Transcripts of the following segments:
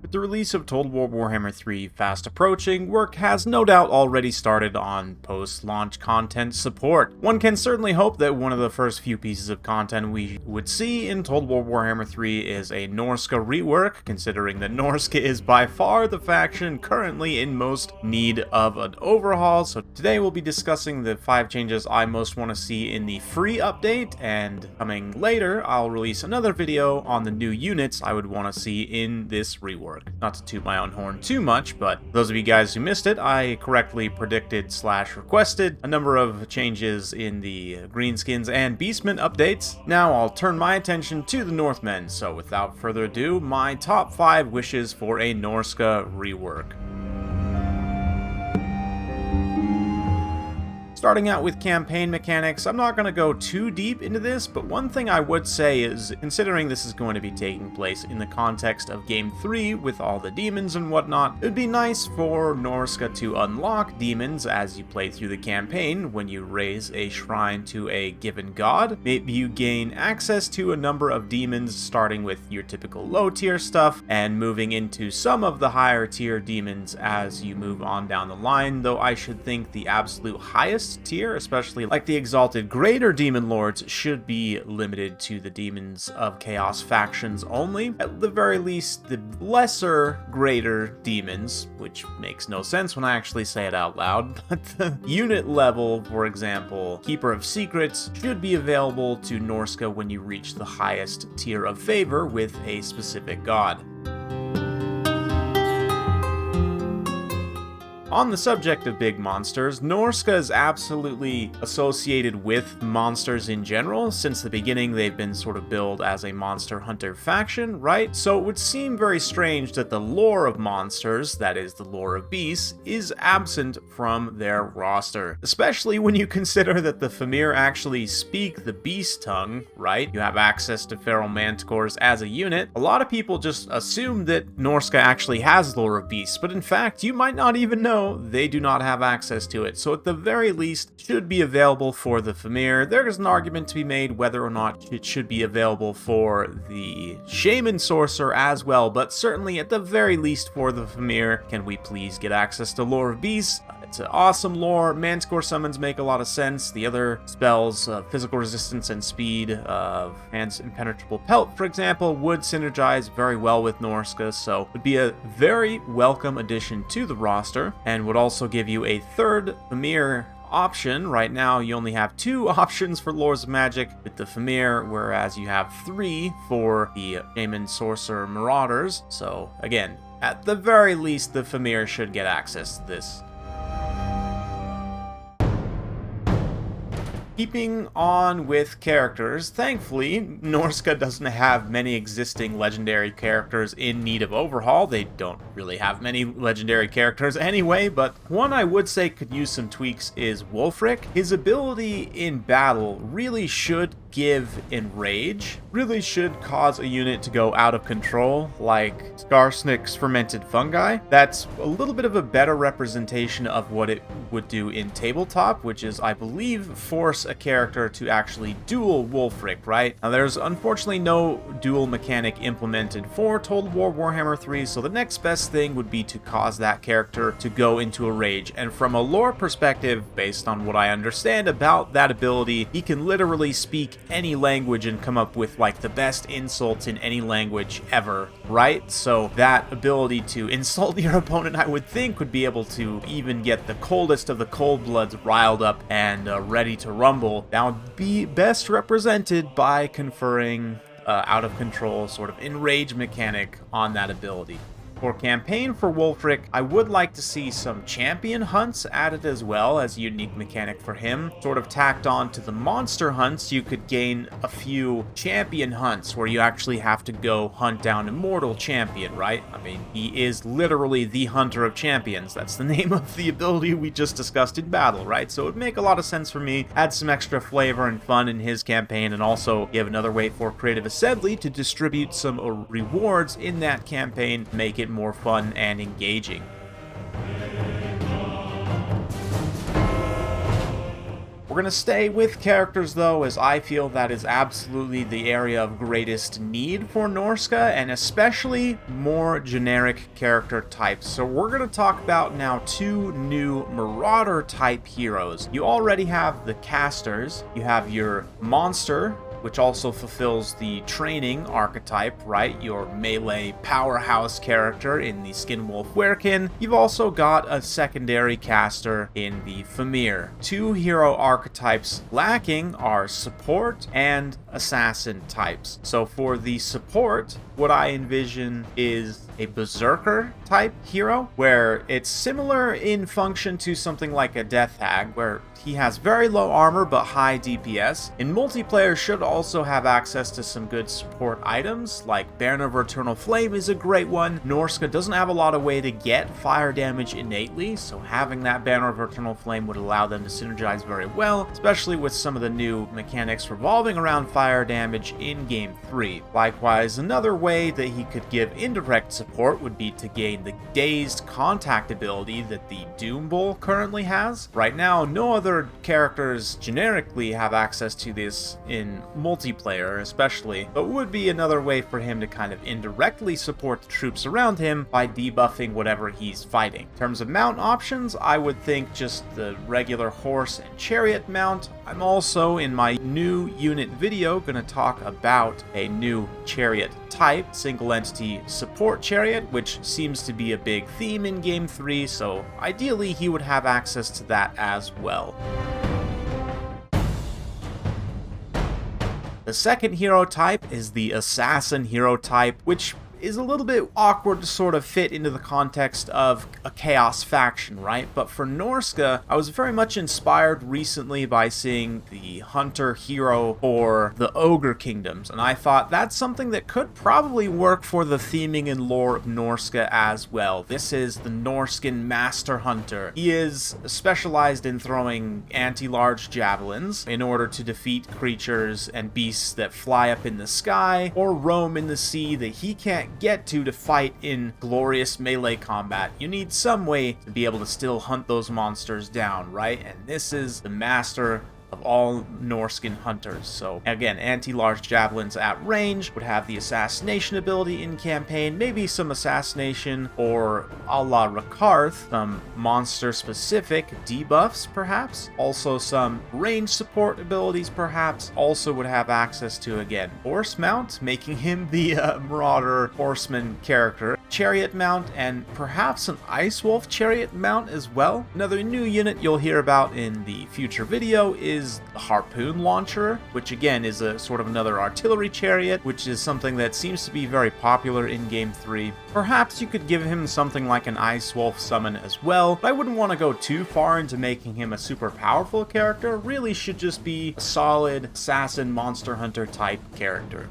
With the release of Total War Warhammer 3 fast approaching, work has no doubt already started on post-launch content support. One can certainly hope that one of the first few pieces of content we would see in Total War Warhammer 3 is a NORSCA rework, considering that NORSCA is by far the faction currently in most need of an overhaul. So today we'll be discussing the 5 changes I most want to see in the free update, and coming later I'll release another video on the new units I would want to see in this rework. Not to toot my own horn too much, but those of you guys who missed it, I correctly predicted / requested a number of changes in the Greenskins and Beastmen updates. Now I'll turn my attention to the Northmen, so without further ado, my top 5 wishes for a NORSCA rework. Starting out with campaign mechanics, I'm not going to go too deep into this, but one thing I would say is, considering this is going to be taking place in the context of Game 3 with all the demons and whatnot, it would be nice for NORSCA to unlock demons as you play through the campaign when you raise a shrine to a given god. Maybe you gain access to a number of demons, starting with your typical low tier stuff and moving into some of the higher tier demons as you move on down the line, though I should think the absolute highest tier, especially like the exalted greater demon lords, should be limited to the demons of chaos factions only. At the very least, the lesser greater demons, which makes no sense when I actually say it out loud, but the unit level, for example, Keeper of Secrets, should be available to NORSCA when you reach the highest tier of favor with a specific god. On the subject of big monsters, NORSCA is absolutely associated with monsters in general. Since the beginning, they've been sort of billed as a monster hunter faction, right? So it would seem very strange that the lore of monsters, that is the lore of beasts, is absent from their roster. Especially when you consider that the Famir actually speak the beast tongue, right? You have access to feral manticores as a unit. A lot of people just assume that NORSCA actually has lore of beasts, but in fact, you might not even know they do not have access to it, so at the very least should be available for the Famir. There is an argument to be made whether or not it should be available for the Shaman Sorcerer as well, but certainly at the very least for the Famir, can we please get access to Lore of Beasts? It's an awesome lore. Manticore summons make a lot of sense. The other spells, physical resistance and speed of Hand's Impenetrable Pelt, for example, would synergize very well with NORSCA, so would be a very welcome addition to the roster, and would also give you a third Famir option. Right now you only have 2 options for Lords of Magic with the Famir, whereas you have 3 for the Shaman Sorcerer Marauders. So again, at the very least the Famir should get access to this. Keeping on with characters, thankfully, NORSCA doesn't have many existing legendary characters in need of overhaul. They don't really have many legendary characters anyway, but one I would say could use some tweaks is WULFRIK. His ability in battle really should give Enrage, really should cause a unit to go out of control, like Skarsnik's Fermented Fungi. That's a little bit of a better representation of what it would do in tabletop, which is, I believe, force a character to actually duel WULFRIK, right? Now, there's unfortunately no duel mechanic implemented for Total War Warhammer 3, so the next best thing would be to cause that character to go into a rage. And from a lore perspective, based on what I understand about that ability, he can literally speak any language and come up with like the best insults in any language ever, right? So that ability to insult your opponent, I would think, would be able to even get the coldest of the cold bloods riled up and ready to rumble. That would be best represented by conferring out of control sort of enrage mechanic on that ability. For campaign for WULFRIK, I would like to see some champion hunts added as well as a unique mechanic for him. Sort of tacked on to the monster hunts, you could gain a few champion hunts where you actually have to go hunt down Immortal Champion, right? I mean, he is literally the hunter of champions. That's the name of the ability we just discussed in battle, right? So it would make a lot of sense for me, add some extra flavor and fun in his campaign, and also give another way for Creative Assembly to distribute some rewards in that campaign, make it more fun and engaging. We're going to stay with characters though, as I feel that is absolutely the area of greatest need for NORSCA, and especially more generic character types. So we're going to talk about now 2 new Marauder type heroes. You already have the casters, you have your monster, which also fulfills the training archetype, right? Your melee powerhouse character in the Skinwolf. You've also got a secondary caster in the Famir. 2 hero archetypes lacking are support and assassin types. So for the support, what I envision is a berserker type hero, where it's similar in function to something like a Death Hag, where he has very low armor but high DPS. In multiplayer, should also have access to some good support items, like Banner of Eternal Flame is a great one. NORSCA doesn't have a lot of way to get fire damage innately, so having that Banner of Eternal Flame would allow them to synergize very well, especially with some of the new mechanics revolving around fire damage in Game 3. Likewise, another way that he could give indirect support would be to gain the Dazed Contact ability that the Doom Bull currently has. Right now, no other characters generically have access to this in multiplayer especially, but would be another way for him to kind of indirectly support the troops around him by debuffing whatever he's fighting. In terms of mount options, I would think just the regular horse and chariot mount. I'm also, in my new unit video, going to talk about a new chariot type, single entity support chariot, which seems to be a big theme in Game 3, so ideally he would have access to that as well. The second hero type is the assassin hero type, which is a little bit awkward to sort of fit into the context of a Chaos faction, right? But for NORSCA, I was very much inspired recently by seeing the Hunter hero for the Ogre Kingdoms, and I thought that's something that could probably work for the theming and lore of NORSCA as well. This is the Norscan Master Hunter. He is specialized in throwing anti-large javelins in order to defeat creatures and beasts that fly up in the sky or roam in the sea that he can't get to fight in glorious melee combat. You need some way to be able to still hunt those monsters down, right? And this is the master of all Norscan hunters. So again, anti-large javelins at range, would have the assassination ability in campaign, maybe some assassination or a la Rakarth, some monster specific debuffs perhaps, also some range support abilities perhaps. Also would have access to, again, horse mount, making him the Marauder horseman character, chariot mount, and perhaps an Ice Wolf chariot mount as well. Another new unit you'll hear about in the future video is the Harpoon Launcher, which again is a sort of another artillery chariot, which is something that seems to be very popular in Game 3. Perhaps you could give him something like an Ice Wolf summon as well, but I wouldn't want to go too far into making him a super powerful character. Really should just be a solid assassin monster hunter type character.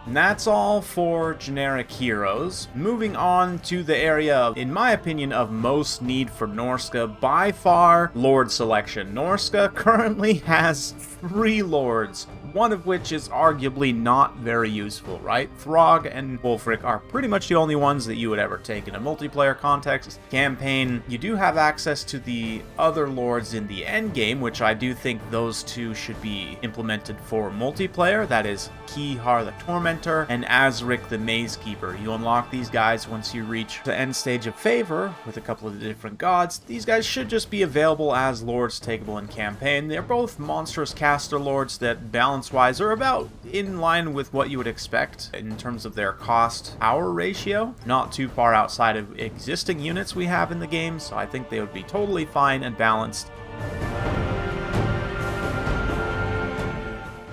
And that's all for generic heroes. Moving on to the area, in my opinion, of most need for NORSCA, by far, Lord selection. NORSCA currently has 3 Lords, one of which is arguably not very useful, right? Throg and Wulfric are pretty much the only ones that you would ever take in a multiplayer context. Campaign, you do have access to the other Lords in the endgame, which I do think those 2 should be implemented for multiplayer. That is KIHAR the Tormentor and AZRIK the Maze Keeper. You unlock these guys once you reach the end stage of Favor with a couple of the different gods. These guys should just be available as Lords takeable in campaign. They're both monstrous caster Lords that balance-wise are about in line with what you would expect in terms of their cost-power ratio. Not too far outside of existing units we have in the game, so I think they would be totally fine and balanced.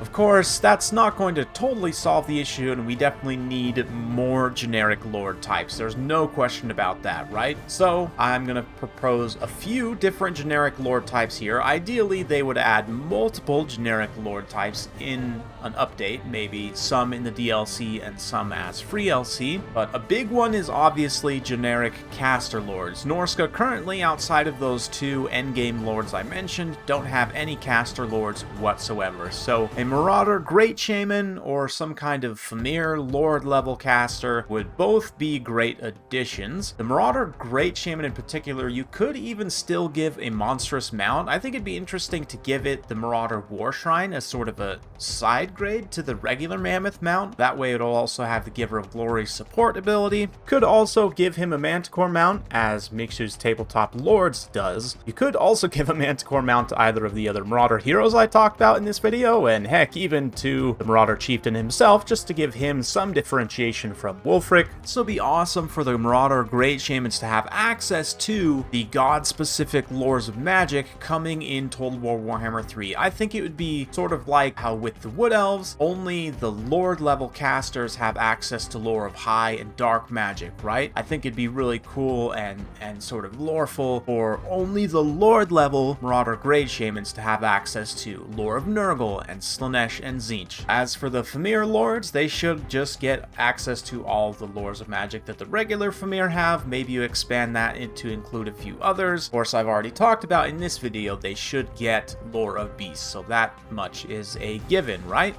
Of course, that's not going to totally solve the issue, and we definitely need more generic Lord types. There's no question about that, right? So I'm going to propose a few different generic Lord types here. Ideally, they would add multiple generic Lord types in an update, maybe some in the DLC and some as free LC, but a big one is obviously generic caster Lords. NORSCA currently, outside of those 2 endgame Lords I mentioned, don't have any caster Lords whatsoever. So a Marauder Great Shaman or some kind of Famir Lord level caster would both be great additions. The Marauder Great Shaman in particular, you could even still give a monstrous mount. I think it'd be interesting to give it the Marauder War Shrine as sort of a side grade to the regular Mammoth mount. That way it'll also have the Giver of Glory support ability. Could also give him a Manticore mount, as Mixu's Tabletop Lords does. You could also give a Manticore mount to either of the other Marauder heroes I talked about in this video, and heck, even to the Marauder Chieftain himself, just to give him some differentiation from Wulfric. So it'd be awesome for the Marauder Great Shamans to have access to the god-specific lores of magic coming in Total War Warhammer 3. I think it would be sort of like how with the Wood Elves, only the Lord level casters have access to lore of high and dark magic, right? I think it'd be really cool and sort of loreful for only the Lord level Marauder Great Shamans to have access to lore of Nurgle and Slaanesh and Tzeentch. As for the Famir Lords, they should just get access to all the lores of magic that the regular Famir have. Maybe you expand that to include a few others. Of course, I've already talked about in this video, they should get lore of beasts, so that much is a given, right?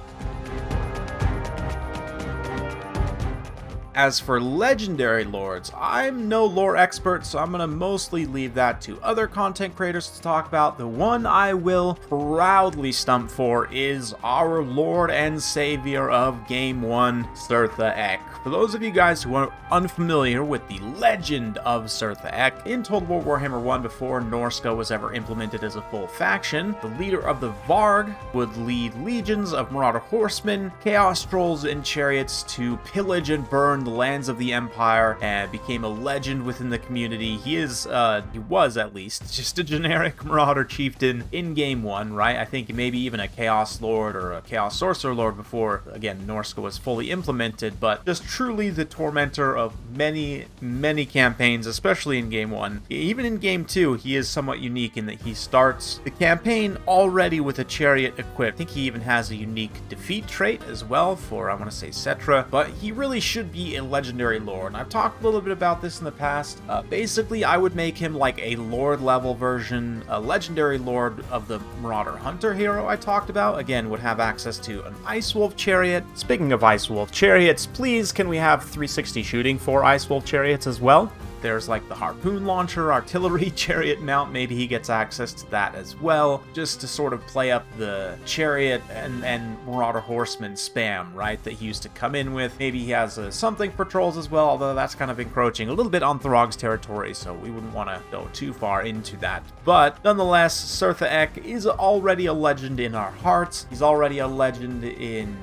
As for legendary lords, I'm no lore expert, so I'm going to mostly leave that to other content creators to talk about. The one I will proudly stump for is our Lord and Savior of Game 1, SURTHA Ek. For those of you guys who are unfamiliar with the legend of SURTHA Ek, in Total War Warhammer 1, before NORSCA was ever implemented as a full faction, the leader of the Varg would lead legions of Marauder horsemen, chaos trolls, and chariots to pillage and burn the lands of the Empire, and became a legend within the community. He was at least just a generic Marauder chieftain in Game 1, right? I think maybe even a Chaos Lord or a Chaos Sorcerer Lord before, again, NORSCA was fully implemented, but just truly the tormentor of many, many campaigns, especially in Game 1. Even in Game 2, he is somewhat unique in that he starts the campaign already with a chariot equipped. I think he even has a unique defeat trait as well for, I want to say, Cetra, but he really should be a legendary lord. And I've talked a little bit about this in the past. Basically, I would make him like a lord level version, a legendary lord of the Marauder Hunter hero I talked about. Again, would have access to an Ice Wolf chariot. Speaking of Ice Wolf chariots, please can we have 360 shooting for Ice Wolf chariots as well? There's like the harpoon launcher, artillery chariot mount. Maybe he gets access to that as well, just to sort of play up the chariot and Marauder horseman spam, right, that he used to come in with. Maybe he has something for trolls as well, although that's kind of encroaching a little bit on Throg's territory, so we wouldn't want to go too far into that. But nonetheless, SURTHA Ek is already a legend in our hearts. He's already a legend in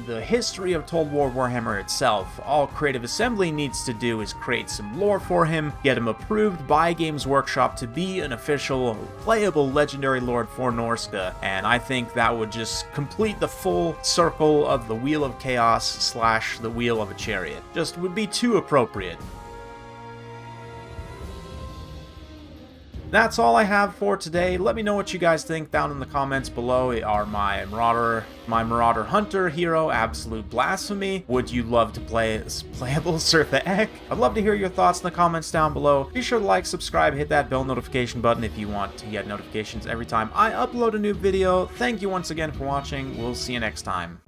the history of Total War Warhammer itself. All Creative Assembly needs to do is create some lore for him, get him approved by Games Workshop to be an official playable legendary lord for NORSCA, and I think that would just complete the full circle of the Wheel of Chaos / the Wheel of a Chariot. Just would be too appropriate. That's all I have for today. Let me know what you guys think down in the comments below. Are my Marauder Hunter hero absolute blasphemy? Would you love to play as playable SURTHA Ek? I'd love to hear your thoughts in the comments down below. Be sure to like, subscribe, hit that bell notification button if you want to get notifications every time I upload a new video. Thank you once again for watching. We'll see you next time.